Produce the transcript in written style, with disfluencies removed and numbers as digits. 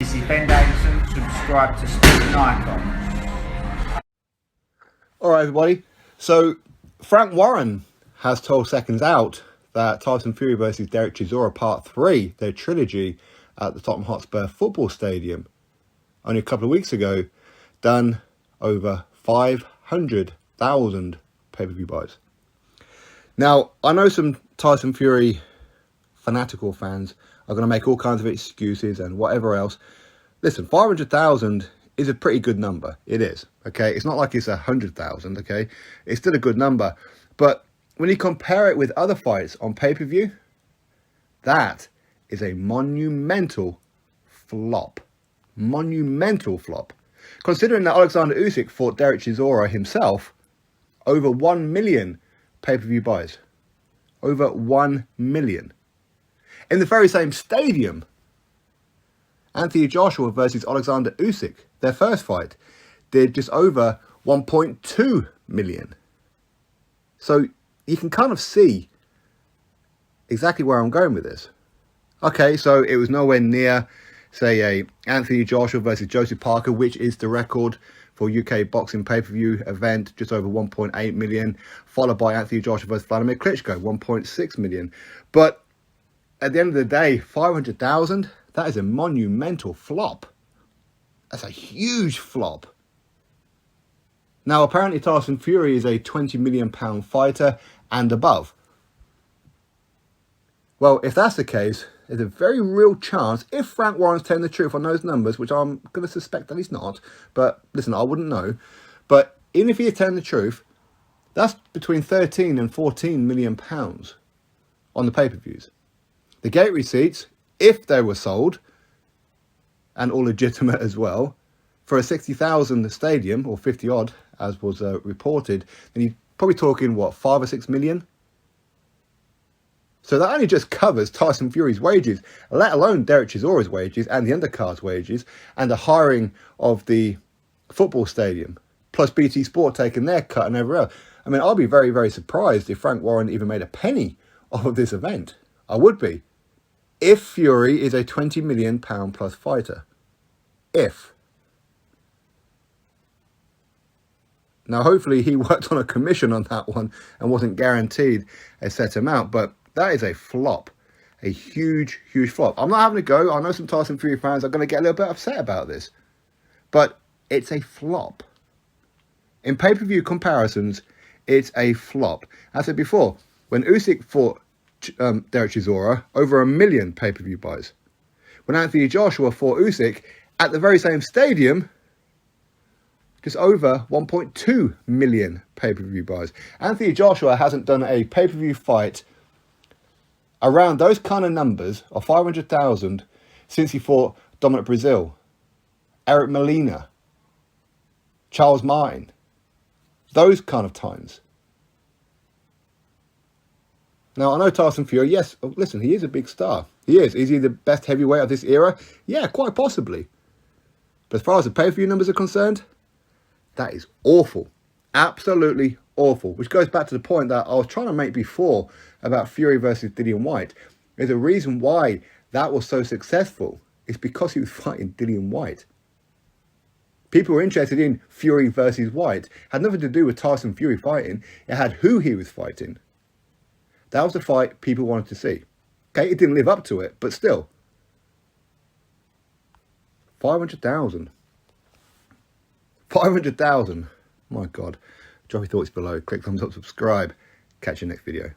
This is Ben Davison. Subscribe to Stephen Icon. Alright everybody, so Frank Warren has told Seconds Out that Tyson Fury versus Derek Chisora Part 3, their trilogy at the Tottenham Hotspur football stadium, only a couple of weeks ago, done over 500,000 pay-per-view buys. Now, I know some Tyson Fury fanatical fans are going to make all kinds of excuses and whatever else. Listen, 500,000 is a pretty good number. It is, okay? It's not like it's 100,000, okay? It's still a good number. But when you compare it with other fights on pay-per-view, that is a monumental flop. Monumental flop. Considering that Alexander Usyk fought Derek Chisora himself, over 1 million pay-per-view buys. Over 1 million. In the very same stadium, Anthony Joshua versus Alexander Usyk, their first fight, did just over 1.2 million. So you can kind of see exactly where I'm going with this. Okay, so it was nowhere near, say, a Anthony Joshua versus Joseph Parker, which is the record for UK boxing pay-per-view event, just over 1.8 million, followed by Anthony Joshua versus Vladimir Klitschko, 1.6 million. But at the end of the day, 500,000, that is a monumental flop. That's a huge flop. Now, apparently Tyson Fury is a £20 million fighter and above. Well, if that's the case, there's a very real chance, if Frank Warren's telling the truth on those numbers, which I'm going to suspect that he's not, but listen, I wouldn't know. But even if he is telling the truth, that's between 13 and 14 million pounds on the pay-per-views. The gate receipts, if they were sold, and all legitimate as well, for a 60,000 stadium, or 50 odd, as was reported, then you're probably talking, what, 5 or 6 million? So that only just covers Tyson Fury's wages, let alone Derek Chisora's wages, and the undercard's wages, and the hiring of the football stadium, plus BT Sport taking their cut and everywhere else. I mean, I'll be very, very surprised if Frank Warren even made a penny of this event. I would be. If Fury is a £20 million plus fighter. If. Now, hopefully he worked on a commission on that one and wasn't guaranteed a set amount, but that is a flop. A huge, huge flop. I'm not having a go. I know some Tyson Fury fans are going to get a little bit upset about this, but it's a flop. In pay-per-view comparisons, it's a flop. As I said before, when Usyk fought Derek Chisora, over 1 million pay-per-view buys. When Anthony Joshua fought Usyk at the very same stadium, just over 1.2 million pay-per-view buys. Anthony Joshua hasn't done a pay-per-view fight around those kind of numbers of 500,000 since he fought Dominic Brazil, Eric Molina, Charles Martin. Those kind of times. Now, I know Tyson Fury, yes, listen, he is a big star. He is. Is he the best heavyweight of this era? Yeah, quite possibly. But as far as the pay-per-view numbers are concerned, that is awful. Absolutely awful. Which goes back to the point that I was trying to make before about Fury versus Dillian Whyte. There's a reason why that was so successful. It's because he was fighting Dillian Whyte. People were interested in Fury versus Whyte. It had nothing to do with Tyson Fury fighting. It had who he was fighting. That was the fight people wanted to see. Okay, it didn't live up to it, but still. 500,000. 500,000. My God. Drop your thoughts below. Click thumbs up, subscribe. Catch you next video.